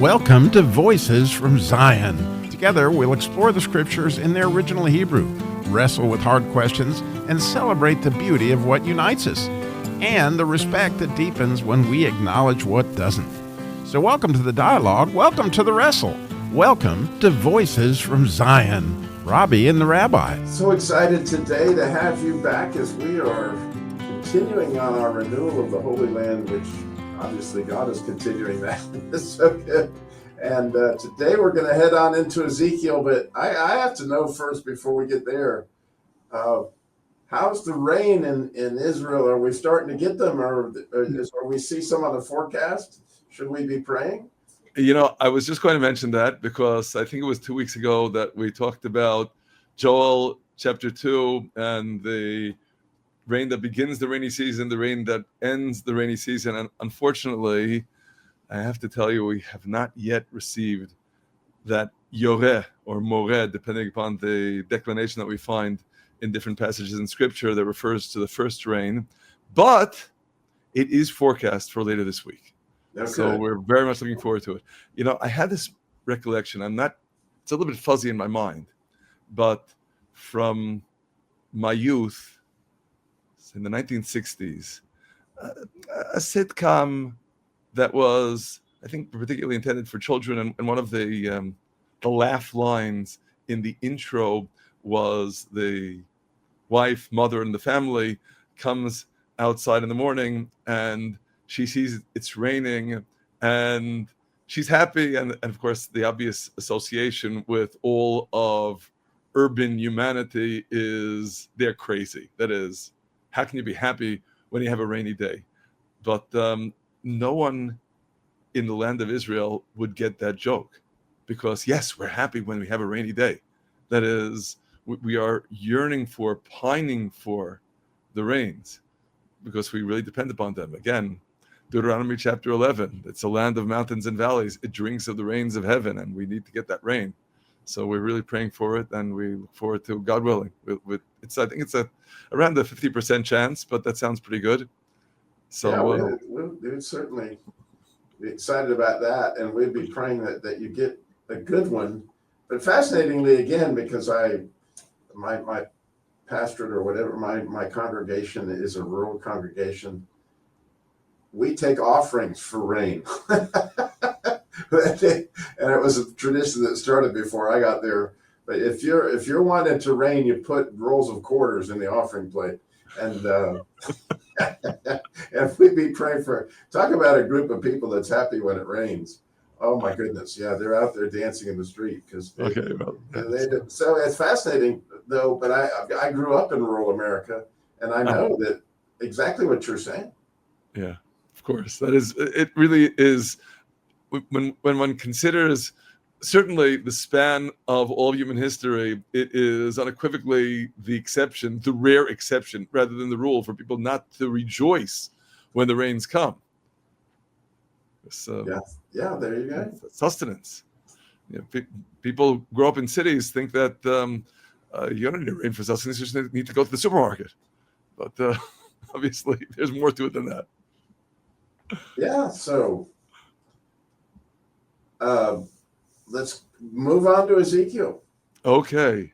Welcome to Voices from Zion. Together, we'll explore the scriptures in their original Hebrew, wrestle with hard questions, and celebrate the beauty of what unites us, and the respect that deepens when we acknowledge what doesn't. So welcome to the dialogue, welcome to the wrestle, welcome to Voices from Zion. Robbie and the Rabbi. So excited today to have you back as we are continuing on our renewal of the Holy Land, which obviously God is continuing that. It's so good. And today we're going to head on into Ezekiel, but I have to know first before we get there, how's the rain in Israel? Are we starting to get them, or we see some on the forecast? Should we be praying? You know, I was just going to mention that because I think it was 2 weeks ago that we talked about Joel chapter 2 and the rain that begins the rainy season, the rain that ends the rainy season. And unfortunately, I have to tell you, we have not yet received that yoreh or moreh, depending upon the declination that we find in different passages in Scripture that refers to the first rain. But it is forecast for later this week. Okay. So we're very much looking forward to it. You know, I had this recollection. It's a little bit fuzzy in my mind, but from my youth, in the 1960s, a sitcom that was, I think, particularly intended for children, and one of the laugh lines in the intro was the wife, mother, and the family comes outside in the morning, and she sees it's raining, and she's happy, and of course, the obvious association with all of urban humanity is they're crazy. That is, how can you be happy when you have a rainy day? But no one in the land of Israel would get that joke, because yes, we're happy when we have a rainy day. That is, we are yearning for, pining for the rains, because we really depend upon them. Again, Deuteronomy chapter 11, it's a land of mountains and valleys. It drinks of the rains of heaven, and we need to get that rain. So we're really praying for it, and we look forward to, God willing. I think it's around the 50% chance, but that sounds pretty good. So yeah, we'd certainly be excited about that, and we'd be praying that you get a good one. But fascinatingly, again, because my pastorate or whatever, my congregation is a rural congregation, we take offerings for rain. And it was a tradition that started before I got there. But if you're wanting to rain, you put rolls of quarters in the offering plate, and and we'd be praying for. Talk about a group of people that's happy when it rains. Oh my goodness, yeah, they're out there dancing in the street because. Okay, well, so it's fascinating though. But I grew up in rural America, and I know that exactly what you're saying. Yeah, of course, that is. It really is. When one considers certainly the span of all human history, it is unequivocally the exception, the rare exception, rather than the rule, for people not to rejoice when the rains come. So, yeah, there you go. Sustenance. You know, people grow up in cities think that you don't need rain for sustenance; you just need to go to the supermarket. But obviously, there's more to it than that. Yeah. So. Let's move on to Ezekiel. Okay.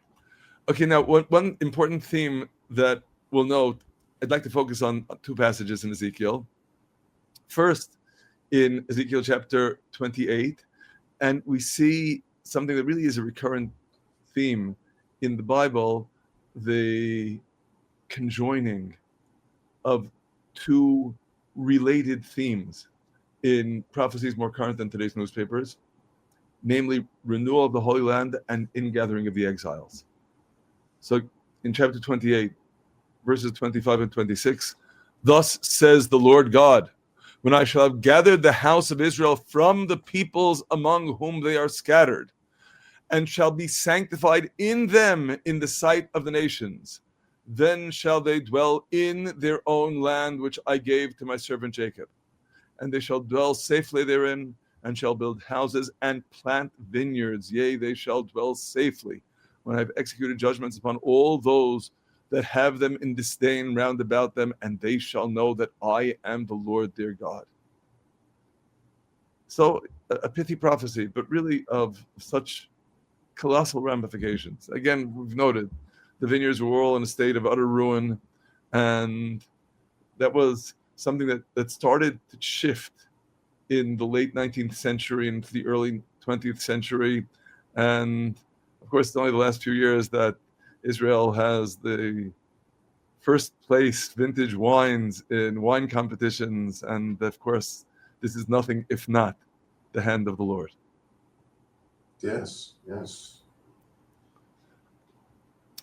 Now, one important theme that we'll note, I'd like to focus on two passages in Ezekiel. First, in Ezekiel chapter 28, and we see something that really is a recurrent theme in the Bible, the conjoining of two related themes in prophecies more current than today's newspapers, namely renewal of the Holy Land and ingathering of the exiles. So in chapter 28, verses 25 and 26, thus says the Lord God, when I shall have gathered the house of Israel from the peoples among whom they are scattered, and shall be sanctified in them in the sight of the nations, then shall they dwell in their own land which I gave to my servant Jacob. And they shall dwell safely therein, and shall build houses and plant vineyards. Yea, they shall dwell safely, when I have executed judgments upon all those that have them in disdain round about them, and they shall know that I am the Lord their God. So a pithy prophecy, but really of such colossal ramifications. Again, we've noted the vineyards were all in a state of utter ruin, and that was something that started to shift in the late 19th century into the early 20th century. And of course, it's only the last few years that Israel has the first place vintage wines in wine competitions. And of course, this is nothing if not the hand of the Lord. Yes, yes.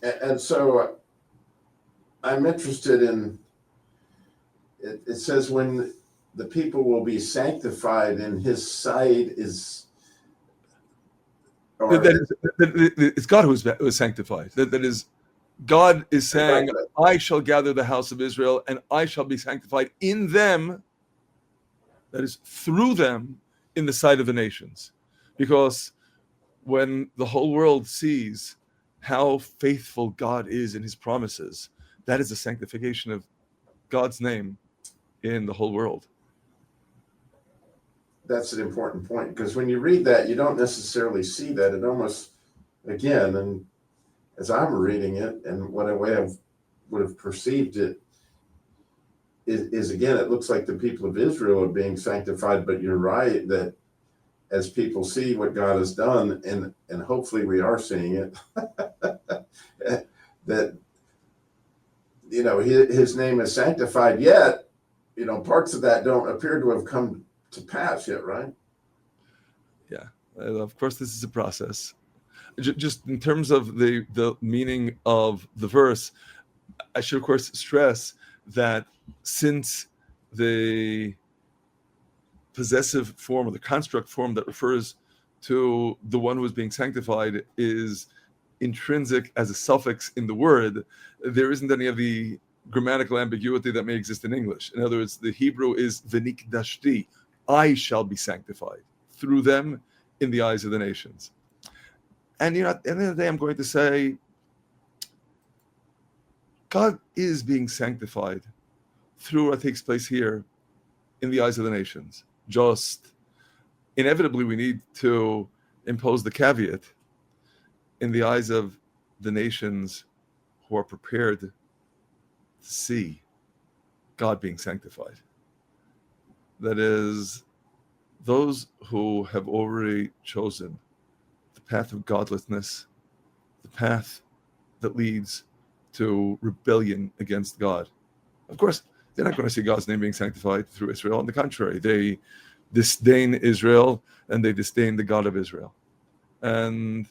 And so I'm interested in, it says when the people will be sanctified in his sight is, or it's God who is sanctified. That is, God is saying, I shall gather the house of Israel and I shall be sanctified in them, that is, through them, in the sight of the nations. Because when the whole world sees how faithful God is in his promises, that is a sanctification of God's name in the whole world. That's an important point, because when you read that, you don't necessarily see that. It almost, again, and as I'm reading it and what I would have perceived it is again, it looks like the people of Israel are being sanctified, but you're right that as people see what God has done, and hopefully we are seeing it, that, you know, his name is sanctified, yet, you know, parts of that don't appear to have come to pass yet, right? Yeah, of course, this is a process. Just in terms of the meaning of the verse, I should, of course, stress that since the possessive form or the construct form that refers to the one who is being sanctified is intrinsic as a suffix in the word, there isn't any of the grammatical ambiguity that may exist in English. In other words, the Hebrew is v'nikdashti, I shall be sanctified through them in the eyes of the nations. And, you know, at the end of the day, I'm going to say, God is being sanctified through what takes place here in the eyes of the nations. Just inevitably, we need to impose the caveat in the eyes of the nations who are prepared to see God being sanctified. That is, those who have already chosen the path of godlessness, the path that leads to rebellion against God. Of course, they're not going to see God's name being sanctified through Israel. On the contrary, they disdain Israel and they disdain the God of Israel. And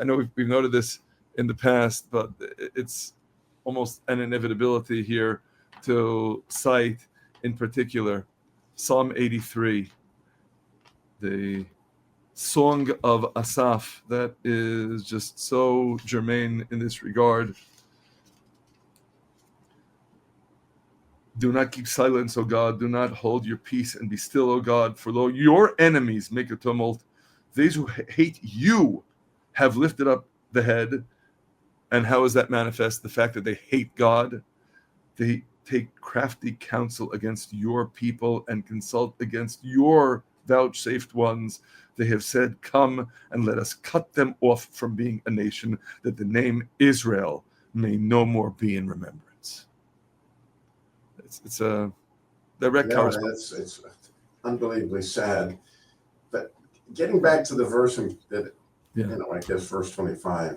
I know we've noted this in the past, but it's almost an inevitability here to cite in particular Psalm 83, the Song of Asaph, that is just so germane in this regard. Do not keep silence, O God. Do not hold your peace and be still, O God. For lo, your enemies make a tumult. These who hate you have lifted up the head. And how is that manifest? The fact that they hate God. They take crafty counsel against your people and consult against your vouchsafed ones. They have said, come and let us cut them off from being a nation, that the name Israel may no more be in remembrance. It's a direct correspondence. It's unbelievably sad. But getting back to the verse that, you know, I guess verse 25,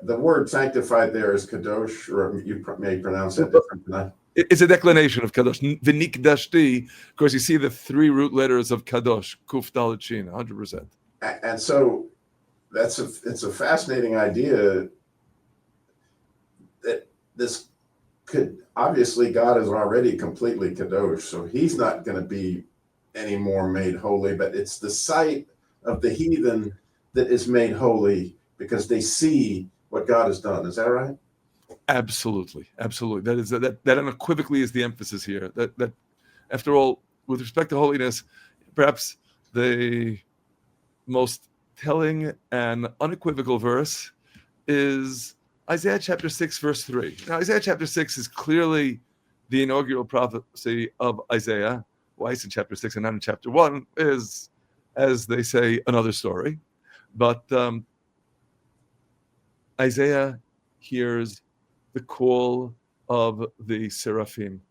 the word sanctified there is kadosh, or you may pronounce it different than I. It's a declination of kadosh. V'nikdashti. Of course, you see the three root letters of kadosh, kuf dalet shin, 100%. And so it's a fascinating idea that this could, obviously God is already completely kadosh, so he's not going to be any more made holy, but it's the sight of the heathen that is made holy because they see what God has done. Is that right? Absolutely. That unequivocally is the emphasis here. That after all, with respect to holiness, perhaps the most telling and unequivocal verse is Isaiah chapter 6, verse 3. Now, Isaiah chapter 6 is clearly the inaugural prophecy of Isaiah. twice in chapter 6 and not in chapter 1 is, as they say, another story. But Isaiah hears the call of the seraphim,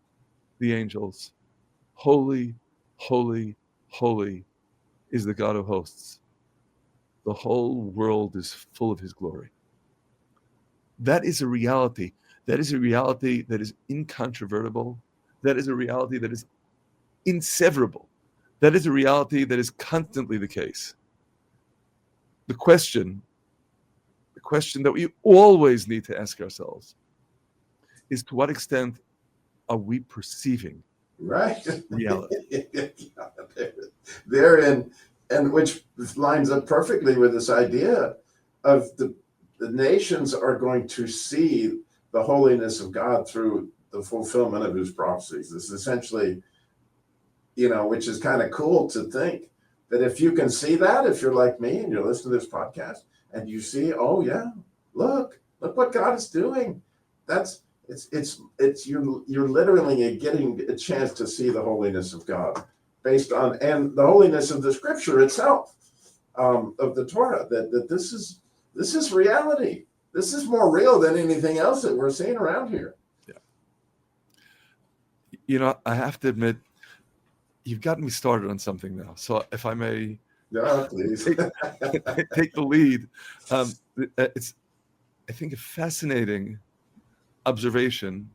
the angels. Holy, holy, holy is the God of hosts. The whole world is full of his glory. That is a reality. That is a reality that is incontrovertible. That is a reality that is inseverable. That is a reality that is constantly the case. The question that we always need to ask ourselves is, to what extent are we perceiving Right. reality? Therein, and which lines up perfectly with this idea of the nations are going to see the holiness of God through the fulfillment of his prophecies. This is essentially, which is kind of cool to think that if you can see that, if you're like me and you're listening to this podcast and you see, oh yeah, look what God is doing. You're literally getting a chance to see the holiness of God based on, and the holiness of the scripture itself, of the Torah, that this is reality. This is more real than anything else that we're seeing around here. Yeah. I have to admit, you've gotten me started on something now. So if I may, please take the lead. It's, I think, a fascinating observation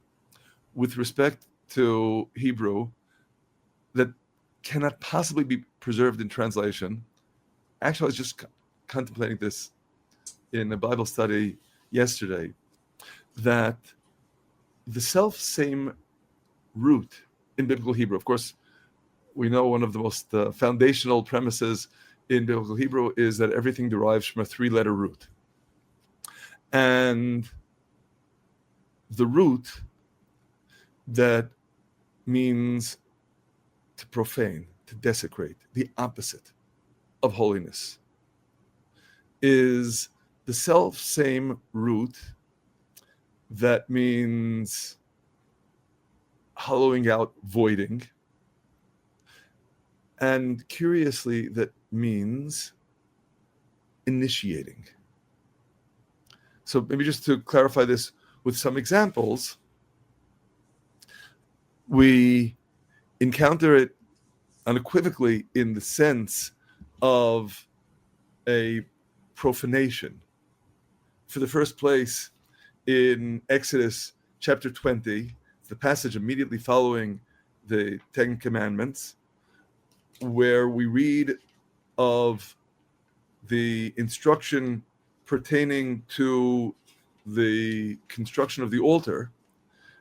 with respect to Hebrew that cannot possibly be preserved in translation. Actually, I was just contemplating this in a Bible study yesterday, that the self-same root in biblical Hebrew, of course, we know one of the most foundational premises in biblical Hebrew is that everything derives from a 3-letter root. And the root that means to profane, to desecrate, the opposite of holiness, is the self-same root that means hollowing out, voiding, and curiously, that means initiating. So maybe just to clarify this with some examples, we encounter it unequivocally in the sense of a profanation. For the first place, in Exodus chapter 20, the passage immediately following the Ten Commandments, where we read of the instruction pertaining to the construction of the altar,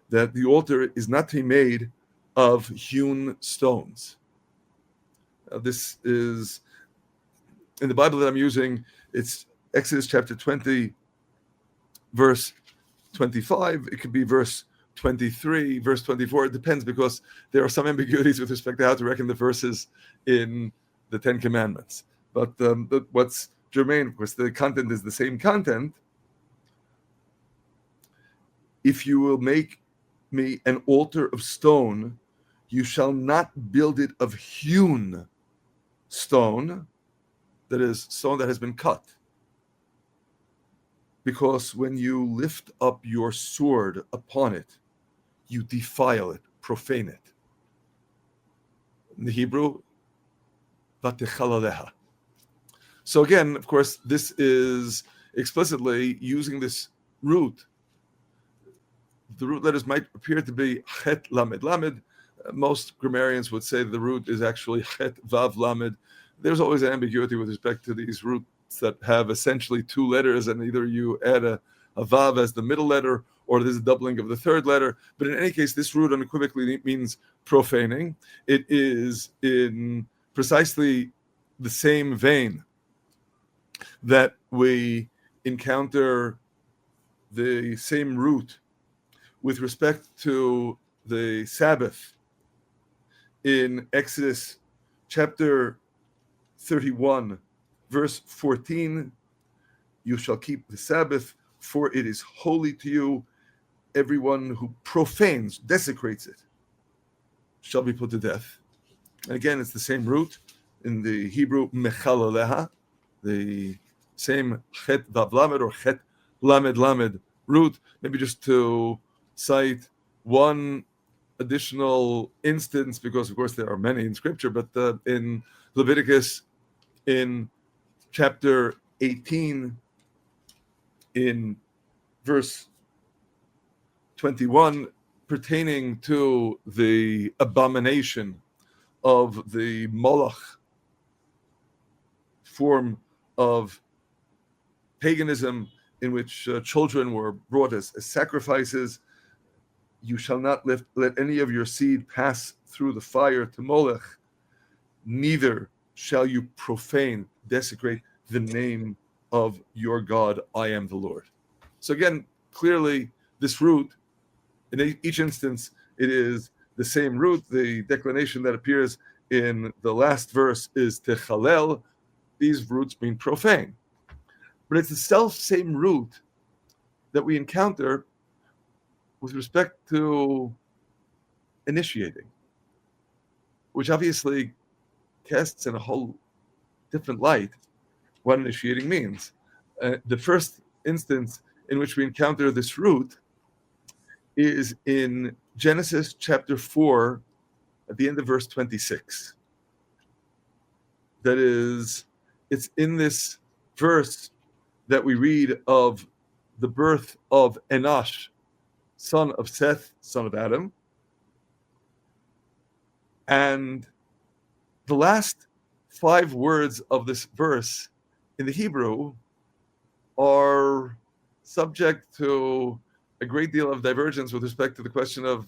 that the altar is not to be made of hewn stones. This is, in the Bible that I'm using, it's Exodus chapter 20, verse 25. It could be verse 23, verse 24. It depends, because there are some ambiguities with respect to how to reckon the verses in the Ten Commandments. But what's germane, of course, the content is the same content. If you will make me an altar of stone, you shall not build it of hewn stone, that is, stone that has been cut. Because when you lift up your sword upon it, you defile it, profane it. In the Hebrew, vatechalaleha. So again, of course, this is explicitly using this root. The root letters might appear to be chet lamed lamed. Most grammarians would say the root is actually chet vav lamed. There's always an ambiguity with respect to these roots that have essentially 2 letters, and either you add a vav as the middle letter, or there's a doubling of the 3rd letter. But in any case, this root unequivocally means profaning. It is in precisely the same vein that we encounter the same root with respect to the Sabbath in Exodus chapter 31, verse 14. You shall keep the Sabbath, for it is holy to you. Everyone who profanes, desecrates it, shall be put to death. And again, it's the same root in the Hebrew mechalaleha, the same chet vav lamed or chet lamed lamed root. Maybe just to cite one additional instance, because of course there are many in Scripture, but in Leviticus, in chapter 18, in verse 21, pertaining to the abomination of the Moloch form of paganism in which children were brought as sacrifices. You shall not let any of your seed pass through the fire to Molech, neither shall you profane, desecrate the name of your God. I am the Lord. So again, clearly this root, in each instance, it is the same root. The declination that appears in the last verse is techalel. These roots mean profane. But it's the same root that we encounter with respect to initiating, which obviously casts in a whole different light what initiating means. The first instance in which we encounter this root is in Genesis chapter 4, at the end of verse 26. That is, it's in this verse that we read of the birth of Enosh, son of Seth, son of Adam. And the last 5 words of this verse in the Hebrew are subject to a great deal of divergence with respect to the question of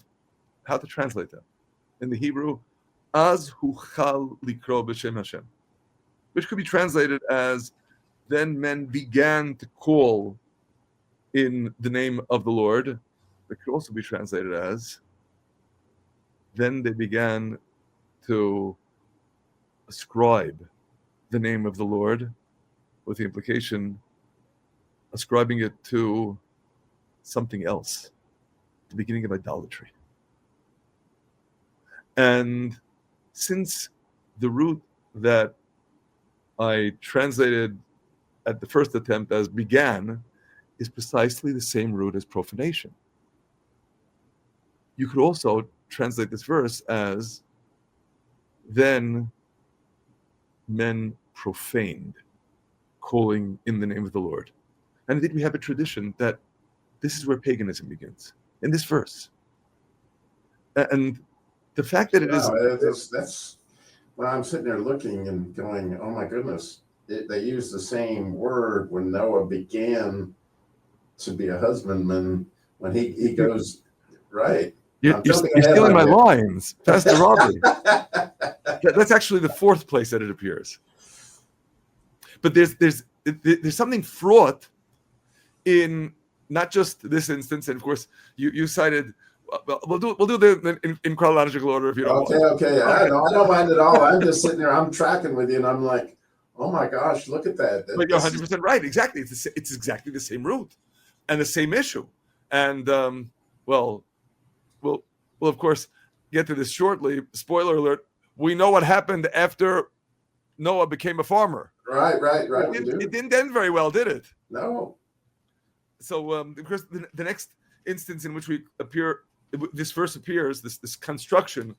how to translate them. In the Hebrew, Az huchal likro b'shem Hashem, which could be translated as, then men began to call in the name of the Lord. It could also be translated as, then they began to ascribe the name of the Lord, with the implication ascribing it to something else, the beginning of idolatry. And since the root that I translated at the first attempt as began is precisely the same root as profanation, you could also translate this verse as, then men profaned, calling in the name of the Lord. And indeed we have a tradition that this is where paganism begins, in this verse. And the fact that it is... That's when I'm sitting there looking and going, oh my goodness, they use the same word when Noah began to be a husbandman, when he goes, right. You're stealing my lines, Pastor Robbie. That's actually the 4th place that it appears. But there's something fraught in not just this instance, and of course you cited. Well, we'll do the in chronological order if you don't want. Okay. I don't mind at all. I'm just sitting there. I'm tracking with you, and I'm like, oh my gosh, look at that. But you're 100% right. Exactly. It's exactly the same root and the same issue. And we'll of course get to this shortly. Spoiler alert: we know what happened after Noah became a farmer. Right. It didn't end very well, did it? No. So, of course, the next instance in which this verse appears, this construction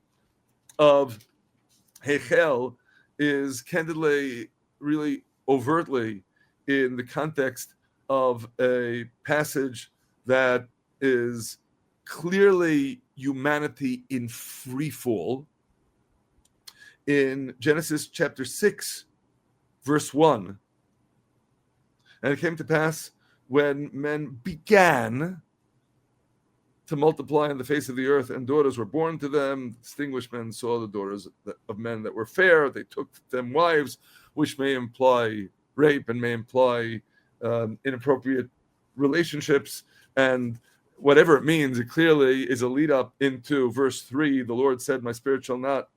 of Hechel, is candidly, really overtly in the context of a passage that is clearly humanity in free fall. In Genesis chapter 6, verse 1, and it came to pass when men began to multiply on the face of the earth, and daughters were born to them, distinguished men saw the daughters of men that were fair. They took them wives, which may imply rape and may imply inappropriate relationships. And whatever it means, it clearly is a lead up into verse 3. The Lord said, my spirit shall not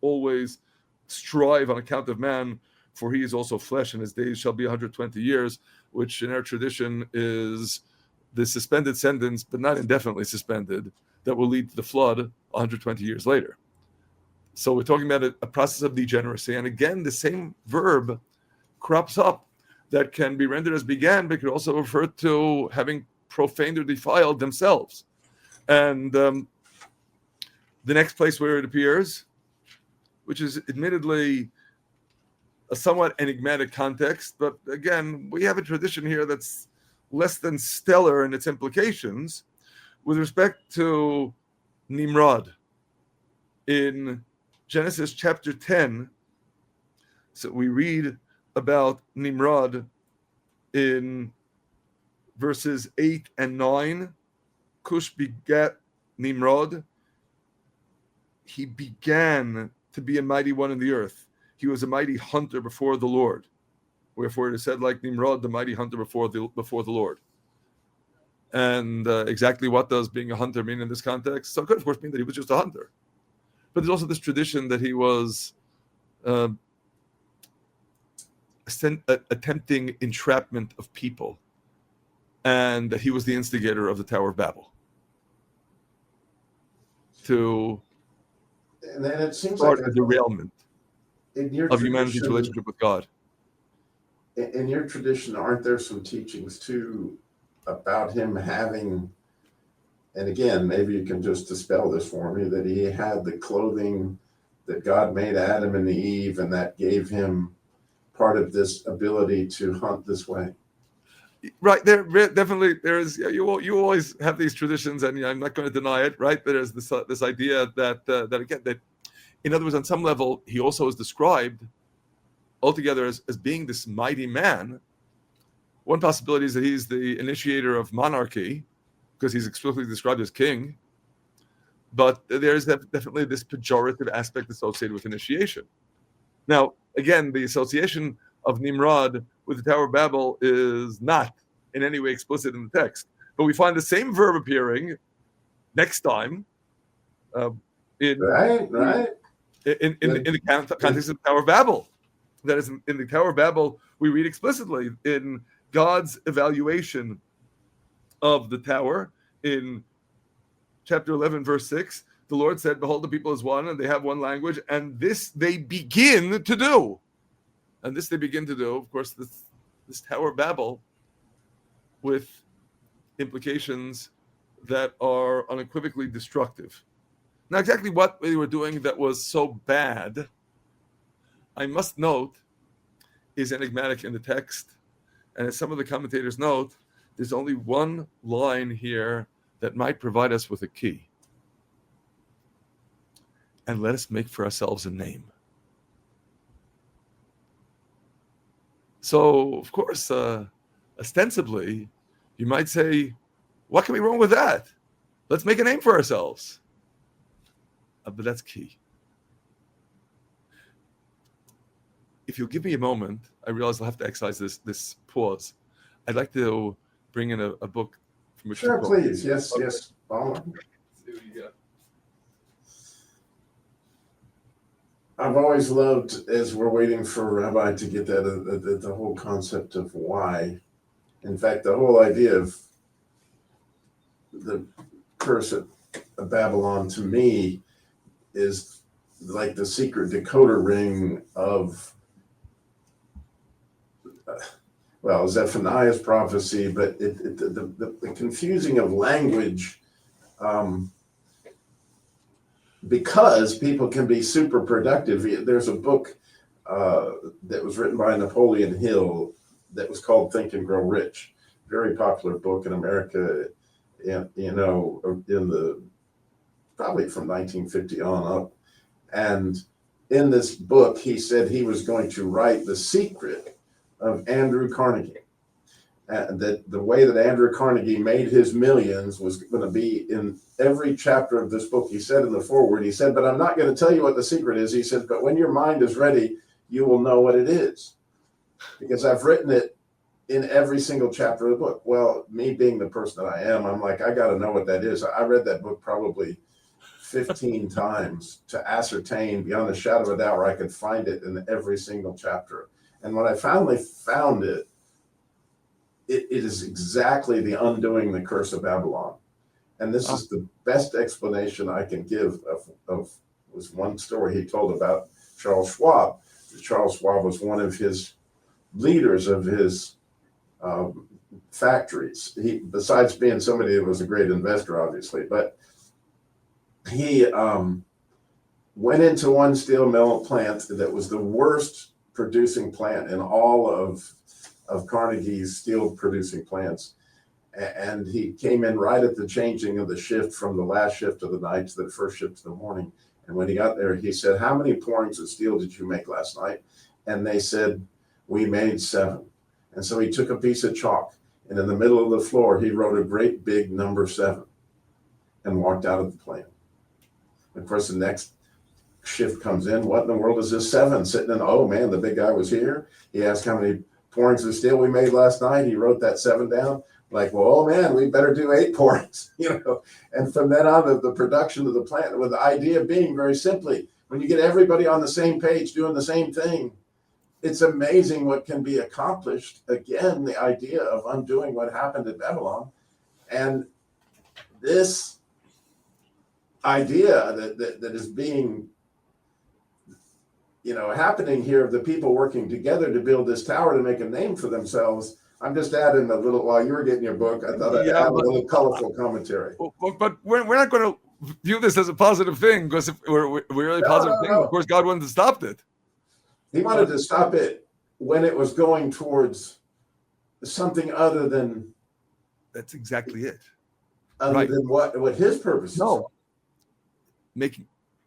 always strive on account of man, for he is also flesh, and his days shall be 120 years, which in our tradition is the suspended sentence, but not indefinitely suspended, that will lead to the flood 120 years later. So we're talking about a process of degeneracy. And again, the same verb crops up that can be rendered as began, but could also refer to having profaned or defiled themselves. And the next place where it appears, which is admittedly a somewhat enigmatic context, but again, we have a tradition here that's less than stellar in its implications with respect to Nimrod. In Genesis chapter 10, so we read about Nimrod in verses 8 and 9. Cush begat Nimrod. He began to be a mighty one in the earth. He was a mighty hunter before the Lord. Wherefore it is said, like Nimrod, the mighty hunter before the Lord. And exactly what does being a hunter mean in this context? So it could, of course, mean that he was just a hunter. But there's also this tradition that he was attempting entrapment of people, and that he was the instigator of the Tower of Babel. And then it seems start like a derailment of humanity's relationship with God. In your tradition, aren't there some teachings too about him having, and again, maybe you can just dispel this for me, that he had the clothing that God made Adam and Eve, and that gave him part of this ability to hunt this way? Right, there is. You always have these traditions, and I'm not going to deny it. Right, there's this idea that in other words, on some level, he also is described altogether as being this mighty man. One possibility is that he's the initiator of monarchy, because he's explicitly described as king. But there's definitely this pejorative aspect associated with initiation. Now, again, the association of Nimrod with the Tower of Babel is not in any way explicit in the text. But we find the same verb appearing next time in the context of the Tower of Babel. That is, in the Tower of Babel, we read explicitly in God's evaluation of the tower in chapter 11, verse 6, the Lord said, behold, the people is one, and they have one language, and this they begin to do. And this they begin to do, of course, this Tower of Babel, with implications that are unequivocally destructive. Now, exactly what they were doing that was so bad, I must note, is enigmatic in the text. And as some of the commentators note, there's only one line here that might provide us with a key. And let us make for ourselves a name. So, of course, ostensibly, you might say, what can be wrong with that? Let's make a name for ourselves. But that's key. If you'll give me a moment, I realize I'll have to exercise this pause. I'd like to bring in a book from which Sure, please. Yes, okay. Yes. See what you got. I've always loved, as we're waiting for Rabbi to get that, the whole concept of why. In fact, the whole idea of the curse of Babylon, to me, is like the secret decoder ring of, Zephaniah's prophecy, but the confusing of language, because people can be super productive. There's a book that was written by Napoleon Hill that was called Think and Grow Rich. Very popular book in America, probably from 1950 on up. And in this book, he said he was going to write The Secret of Andrew Carnegie. That the way that Andrew Carnegie made his millions was going to be in every chapter of this book. He said in the foreword, he said, but I'm not going to tell you what the secret is. He said, but when your mind is ready, you will know what it is. Because I've written it in every single chapter of the book. Well, me being the person that I am, I'm like, I got to know what that is. I read that book probably 15 times to ascertain beyond a shadow of a doubt where I could find it in every single chapter. And when I finally found it, it is exactly the undoing the curse of Babylon. And this is the best explanation I can give of was one story he told about Charles Schwab. Charles Schwab was one of his leaders of his factories. He, besides being somebody that was a great investor, obviously, but he went into one steel mill plant that was the worst producing plant in all of Carnegie's steel producing plants. And he came in right at the changing of the shift from the last shift of the night to the first shift of the morning. And when he got there, he said, "How many pourings of steel did you make last night?" And they said, "We made 7. And so he took a piece of chalk, and in the middle of the floor, he wrote a great big number 7 and walked out of the plant. Of course, the next shift comes in. What in the world is this 7 sitting in? Oh man, the big guy was here. He asked how many pourings of steel we made last night. He wrote that 7 down. Like, well, oh man, we better do 8 pourings, And from then on, the production of the plant, with the idea being very simply, when you get everybody on the same page doing the same thing, it's amazing what can be accomplished. Again, the idea of undoing what happened at Babylon, and this idea that is being happening here, of the people working together to build this tower to make a name for themselves. I'm just adding a little, while you were getting your book, I thought I'd add a little colorful commentary. But we're not going to view this as a positive thing, because if we're really positive thing, of course God wanted to stop it. He wanted to stop it when it was going towards something other than. That's exactly it. Other than what his purpose is. No.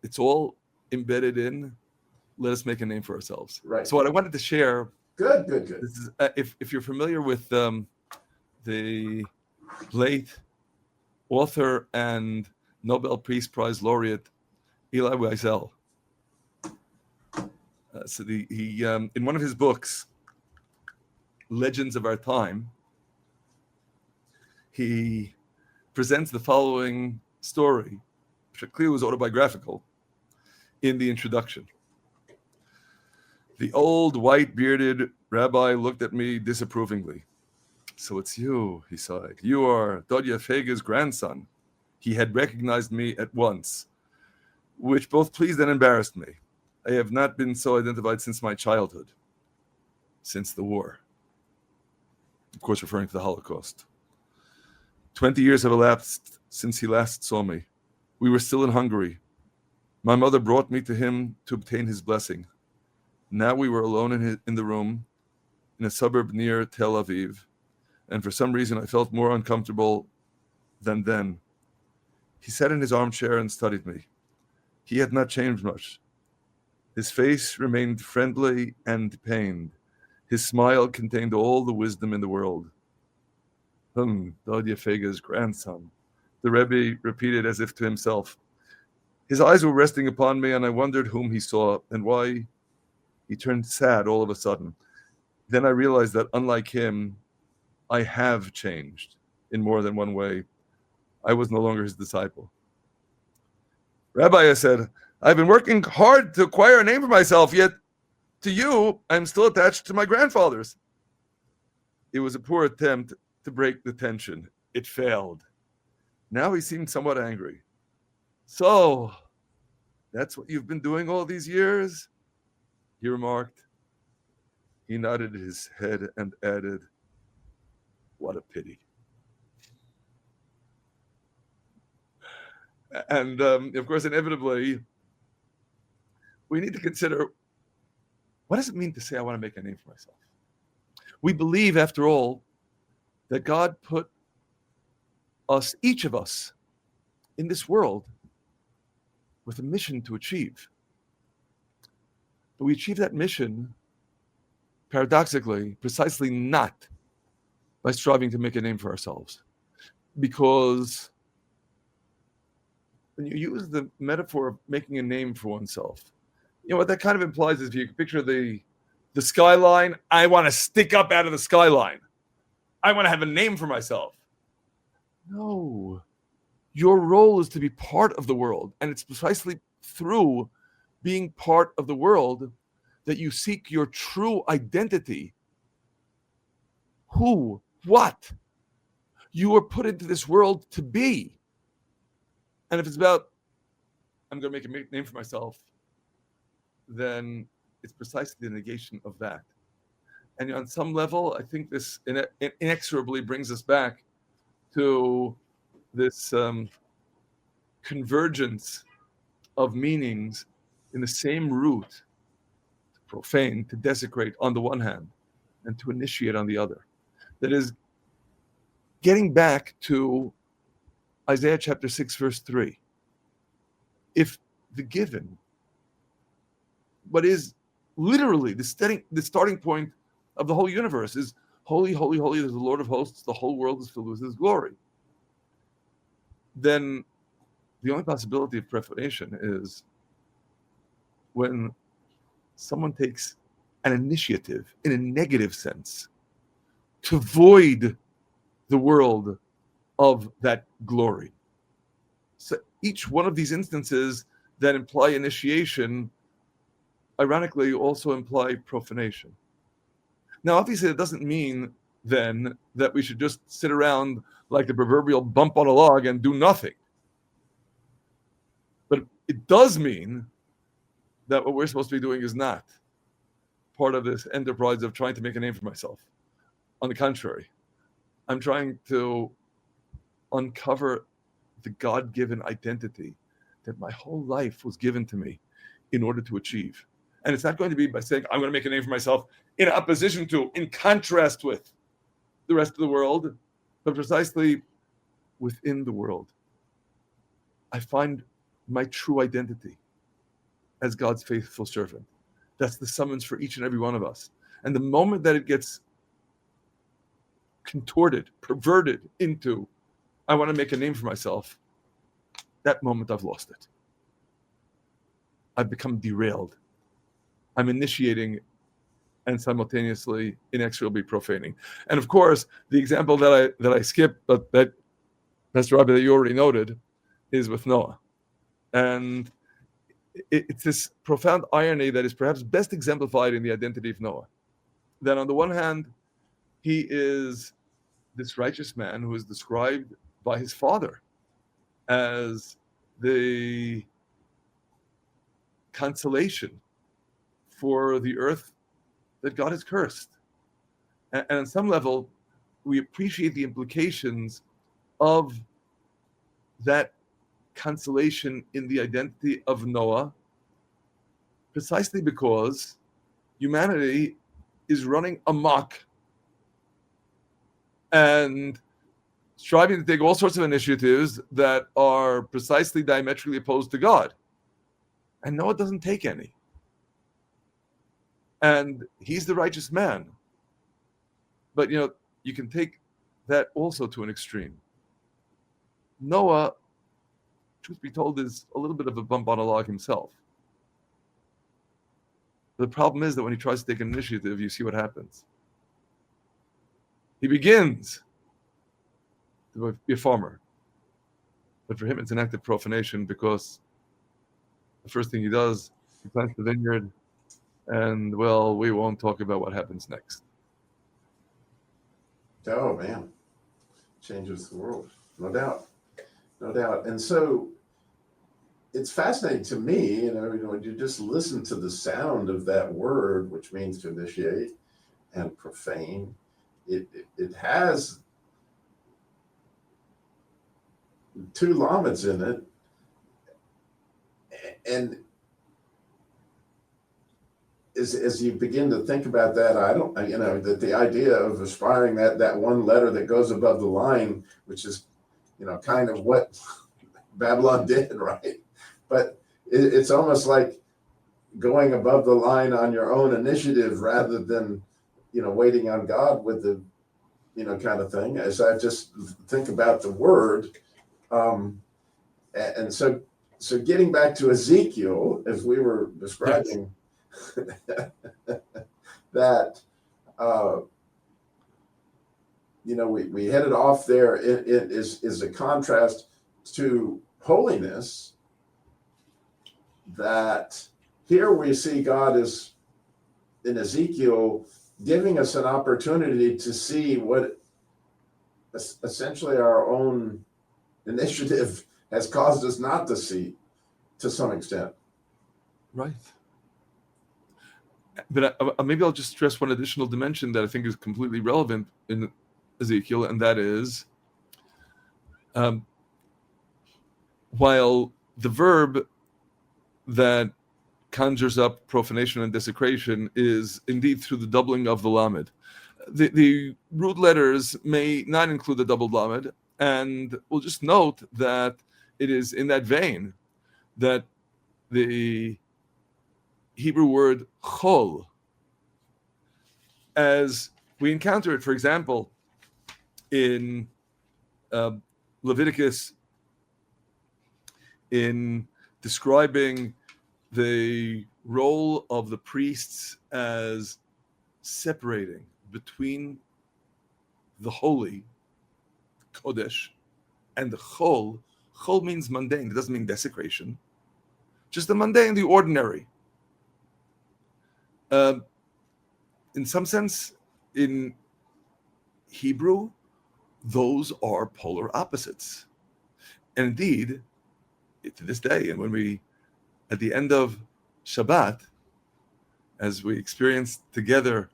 It's all embedded in, let us make a name for ourselves. Right. So what I wanted to share. Good. This is, if you're familiar with the late author and Nobel Peace Prize laureate Elie Wiesel. So he in one of his books, Legends of Our Time, he presents the following story, which clearly was autobiographical, in the introduction. The old white-bearded rabbi looked at me disapprovingly. "So it's you," he sighed. "You are Dodya Fege's grandson." He had recognized me at once, which both pleased and embarrassed me. I have not been so identified since my childhood, since the war. Of course, referring to the Holocaust. 20 years have elapsed since he last saw me. We were still in Hungary. My mother brought me to him to obtain his blessing. Now we were alone in the room, in a suburb near Tel Aviv, and for some reason I felt more uncomfortable than then. He sat in his armchair and studied me. He had not changed much. His face remained friendly and pained. His smile contained all the wisdom in the world. Dodya Fege's grandson, the Rebbe repeated as if to himself. His eyes were resting upon me, and I wondered whom he saw and why he turned sad all of a sudden. Then I realized that, unlike him, I have changed in more than one way. I was no longer his disciple. "Rabbi," I said, "I've been working hard to acquire a name for myself, yet to you, I'm still attached to my grandfather's." It was a poor attempt to break the tension. It failed. Now he seemed somewhat angry. "So, that's what you've been doing all these years?" he remarked. He nodded his head and added, "What a pity." And of course, inevitably, we need to consider, what does it mean to say I want to make a name for myself? We believe, after all, that God put us, each of us, in this world with a mission to achieve. But we achieve that mission, paradoxically, precisely not by striving to make a name for ourselves. Because when you use the metaphor of making a name for oneself, what that kind of implies is, if you can picture the skyline, I want to stick up out of the skyline. I want to have a name for myself. No. Your role is to be part of the world. And it's precisely through being part of the world that you seek your true identity. Who? What? You were put into this world to be. And if it's about I'm going to make a name for myself, then it's precisely the negation of that. And on some level, I think this inexorably brings us back to this convergence of meanings in the same root, to profane, to desecrate on the one hand, and to initiate on the other. That is, getting back to Isaiah chapter 6, verse 3. If the given, what is literally the starting point of the whole universe is holy, holy, holy is the Lord of hosts, the whole world is filled with his glory, then the only possibility of profanation is when someone takes an initiative in a negative sense to void the world of that glory. So each one of these instances that imply initiation, ironically, also imply profanation. Now, obviously, it doesn't mean then that we should just sit around like the proverbial bump on a log and do nothing. But it does mean that what we're supposed to be doing is not part of this enterprise of trying to make a name for myself. On the contrary, I'm trying to uncover the God-given identity that my whole life was given to me in order to achieve. And it's not going to be by saying, I'm going to make a name for myself in opposition to, in contrast with the rest of the world, but precisely within the world. I find my true identity as God's faithful servant. That's the summons for each and every one of us. And the moment that it gets contorted, perverted into, I want to make a name for myself, that moment I've lost it. I've become derailed. I'm initiating and simultaneously inexorably profaning. And of course, the example that I skipped, but that Pastor Rabbi that you already noted, is with Noah. And it's this profound irony that is perhaps best exemplified in the identity of Noah. That on the one hand, he is this righteous man who is described by his father as the consolation for the earth that God has cursed. And on some level, we appreciate the implications of that consolation in the identity of Noah, precisely because humanity is running amok and striving to take all sorts of initiatives that are precisely diametrically opposed to God. And Noah doesn't take any. And he's the righteous man. But, you can take that also to an extreme. Noah, truth be told, is a little bit of a bump on a log himself. The problem is that when he tries to take an initiative, you see what happens. He begins to be a farmer. But for him, it's an act of profanation because the first thing he does, he plants the vineyard, and, well, we won't talk about what happens next. Oh, man. Changes the world. No doubt. No doubt. And so it's fascinating to me, when you just listen to the sound of that word, which means to initiate and profane, it has two lammets in it. And as you begin to think about that, that the idea of aspiring that one letter that goes above the line, which is, kind of what Babylon did, right? But it's almost like going above the line on your own initiative rather than, waiting on God with the, kind of thing. As I just think about the word, and so getting back to Ezekiel, as we were describing, that we headed off there. It is a contrast to holiness. That here we see God is in Ezekiel giving us an opportunity to see what essentially our own initiative has caused us not to see. to some extent. Right. But maybe I'll just stress one additional dimension that I think is completely relevant in Ezekiel, and that is, while the verb that conjures up profanation and desecration is indeed through the doubling of the lamed, the root letters may not include the doubled lamed, and we'll just note that it is in that vein that the Hebrew word chol, as we encounter it, for example, in Leviticus, in describing the role of the priests as separating between the holy, kodesh, and the chol. Chol means mundane. It doesn't mean desecration. Just the mundane, the ordinary. In some sense, in Hebrew, those are polar opposites. And indeed, to this day, and when we, at the end of Shabbat, as we experience together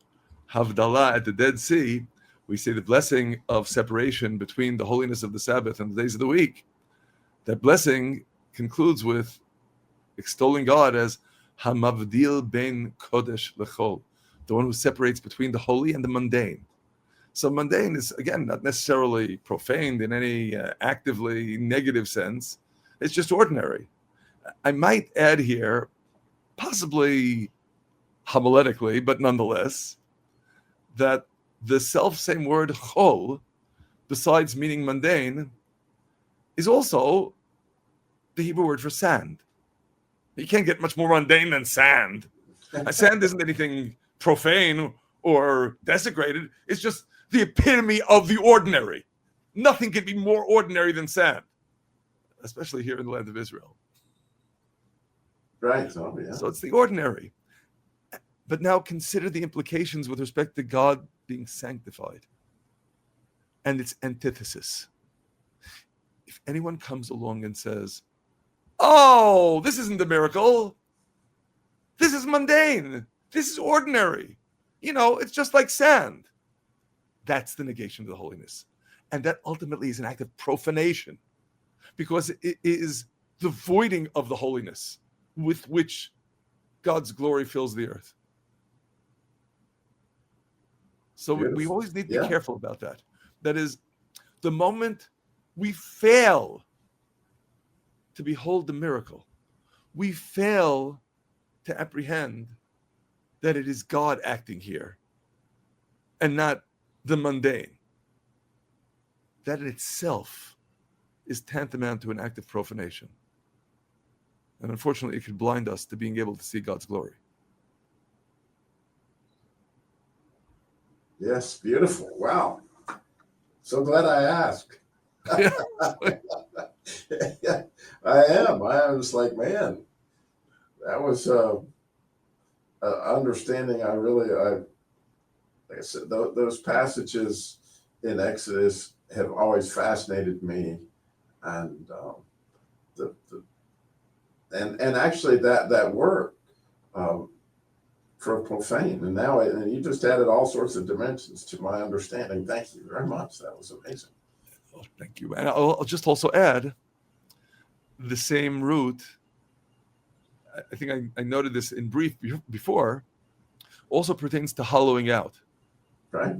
Havdalah at the Dead Sea, we say the blessing of separation between the holiness of the Sabbath and the days of the week. That blessing concludes with extolling God as Hamavdil ben Kodesh lechol, the one who separates between the holy and the mundane. So mundane is, again, not necessarily profaned in any actively negative sense. It's just ordinary. I might add here, possibly homiletically, but nonetheless, that the self-same word chol, besides meaning mundane, is also the Hebrew word for sand. You can't get much more mundane than sand. Sand isn't anything profane or desecrated. It's just the epitome of the ordinary. Nothing can be more ordinary than sand, especially here in the land of Israel. Right. So, yeah. So it's the ordinary. But now consider the implications with respect to God being sanctified and its antithesis. If anyone comes along and says, oh, this isn't a miracle. This is mundane. This is ordinary. It's just like sand. That's the negation of the holiness. And that ultimately is an act of profanation, because it is the voiding of the holiness with which God's glory fills the earth. So we always need to be careful about that. That is, the moment we fail to behold the miracle, we fail to apprehend that it is God acting here and not the mundane. That in itself is tantamount to an act of profanation. And unfortunately, it could blind us to being able to see God's glory. Yes, beautiful. Wow. So glad I asked. Yeah. Yeah, I am. I was like, man, that was understanding. Like I said, those passages in Exodus have always fascinated me, and and actually that work for profane, and now and you just added all sorts of dimensions to my understanding. Thank you very much. That was amazing. Oh, thank you. And I'll just also add the same root. I think I noted this in brief before, also pertains to hollowing out. Right.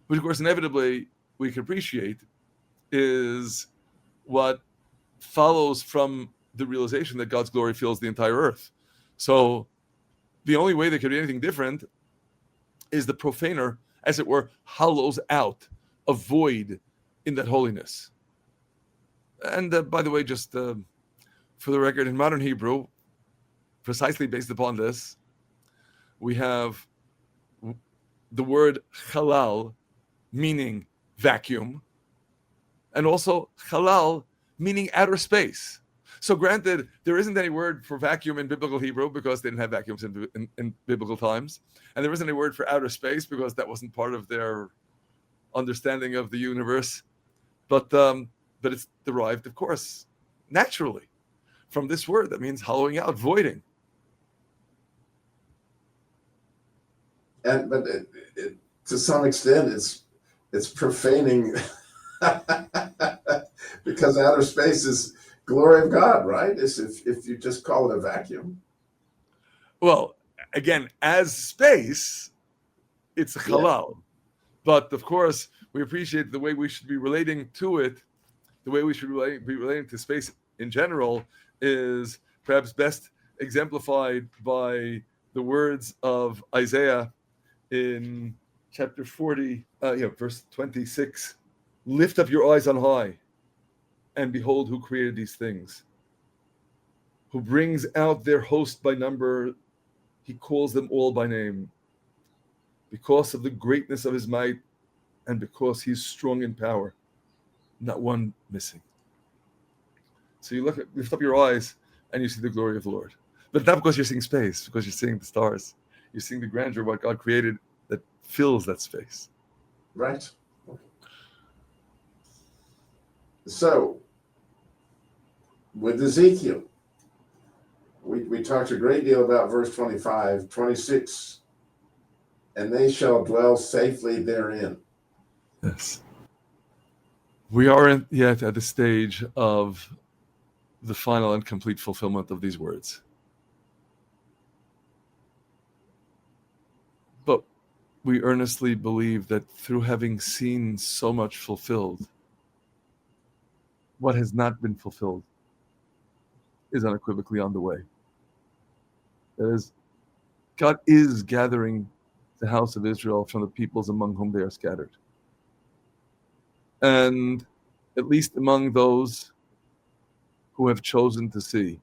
Which, of course, inevitably we can appreciate is what follows from the realization that God's glory fills the entire earth. So the only way there could be anything different is the profaner, as it were, hollows out a void in that holiness. And by the way, just for the record, in modern Hebrew, precisely based upon this, we have the word halal, meaning vacuum, and also halal, meaning outer space. So granted, there isn't any word for vacuum in biblical Hebrew because they didn't have vacuums in biblical times. And there isn't any word for outer space because that wasn't part of their understanding of the universe. But it's derived, of course, naturally from this word that means hollowing out, voiding. But to some extent, it's profaning because outer space is glory of God, right? It's if you just call it a vacuum. Well, again, as space, it's a halal. But of course, we appreciate the way we should be relating to it. The way we should be relating to space in general is perhaps best exemplified by the words of Isaiah in chapter 40, verse 26. Lift up your eyes on high and behold who created these things, who brings out their host by number. He calls them all by name. Because of the greatness of his might and because he's strong in power, not one missing. So you lift up your eyes and you see the glory of the Lord. But not because you're seeing space, because you're seeing the stars. You're seeing the grandeur of what God created that fills that space. Right. So, with Ezekiel, we talked a great deal about verse 25, 26, and they shall dwell safely therein. Yes. We aren't yet at the stage of the final and complete fulfillment of these words. But we earnestly believe that through having seen so much fulfilled, what has not been fulfilled is unequivocally on the way. That is, God is gathering the house of Israel from the peoples among whom they are scattered. And at least among those who have chosen to see,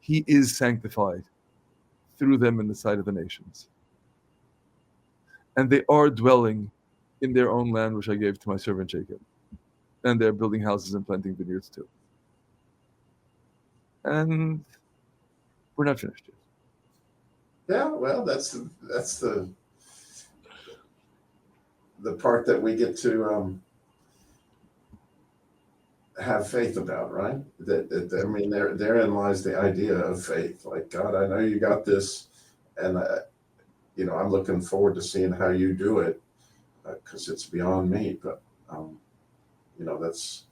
he is sanctified through them in the sight of the nations. And they are dwelling in their own land, which I gave to my servant Jacob. And they're building houses and planting vineyards too. And we're not finished yet. Yeah, well, that's the part that we get to have faith about, right? I mean, therein lies the idea of faith. Like, God, I know you got this, and I'm looking forward to seeing how you do it, because it's beyond me. But that's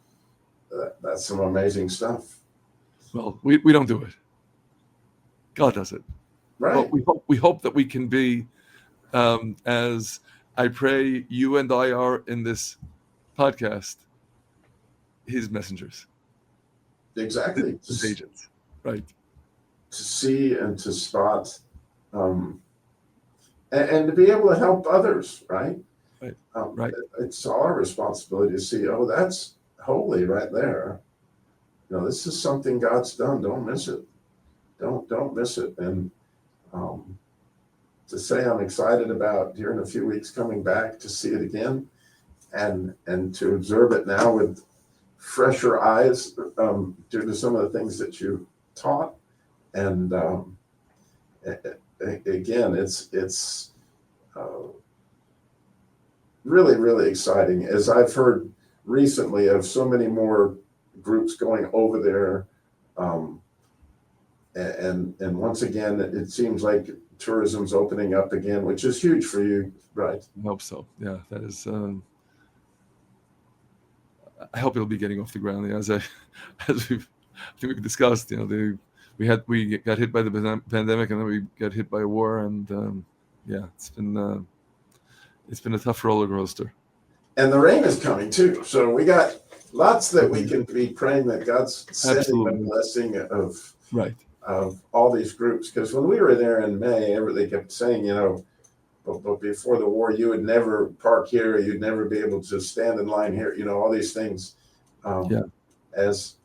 some amazing stuff. Well, we don't do it. God does it. Right. But we hope that we can be, as I pray you and I are in this podcast, his messengers. Exactly. His agents. Right. To see and to spot, and to be able to help others, right? Right. Right. It's our responsibility to see, oh, that's holy right there. This is something God's done. Don't miss it. Don't miss it. And to say I'm excited about here in a few weeks coming back to see it again, and to observe it now with fresher eyes due to some of the things that you taught. And again, it's really, really exciting, as I've heard recently of so many more groups going over there. And once again, it seems like tourism's opening up again, which is huge for you, right? I hope so. Yeah, that is. I hope it'll be getting off the ground. Yeah, as we discussed, we got hit by the pandemic, and then we got hit by a war, and it's been a tough roller coaster. And the rain is coming too, so we got lots that we can be praying that God's sending a blessing of all these groups. Because when we were there in May, they kept saying, but before the war, you would never park here, you'd never be able to stand in line here, all these things. As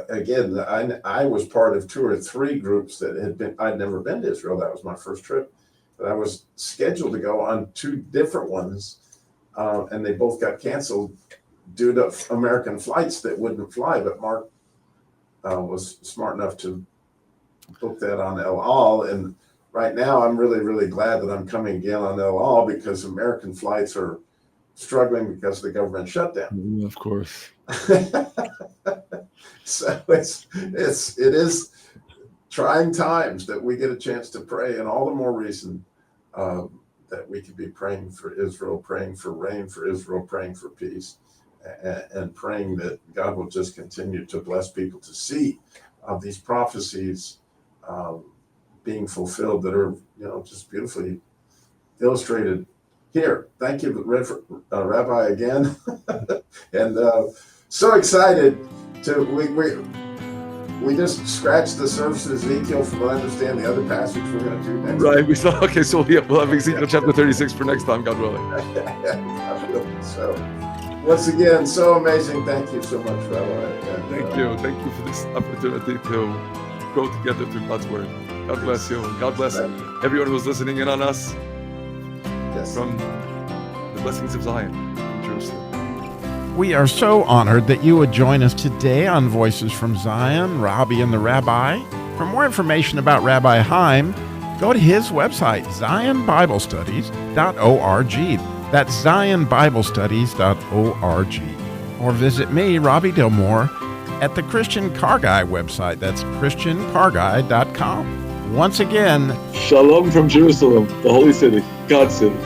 again, I was part of 2 or 3 groups that I'd never been to Israel. That was my first trip, but I was scheduled to go on 2 different ones, and they both got canceled due to American flights that wouldn't fly. But Mark was smart enough to book that on El Al, and right now I'm really, really glad that I'm coming again on El Al, because American flights are struggling because of the government shutdown. Of course. So it is trying times that we get a chance to pray, and all the more reason that we could be praying for Israel, praying for rain for Israel, praying for peace, and praying that God will just continue to bless people to see these prophecies being fulfilled that are, just beautifully illustrated here. Thank you, Rabbi, again. And so excited to, we just scratched the surface of Ezekiel from what I understand the other passage we're going to do next. Right, we saw, okay, so we'll have Ezekiel chapter 36 for next time, God willing. So, once again, so amazing. Thank you so much, Rabbi. And, Thank you for this opportunity to grow together through God's word. God bless you, and God bless everyone who's listening in on us from the blessings of Zion, from Jerusalem. We are so honored that you would join us today on Voices from Zion, Rabbi and the Rabbi. For more information about Rabbi Chaim, go to his website, zionbiblestudies.org. That's zionbiblestudies.org. Or visit me, Robbie Dilmore, at the Christian Car Guy website. That's christiancarguy.com. Once again, Shalom from Jerusalem, the holy city, God's city.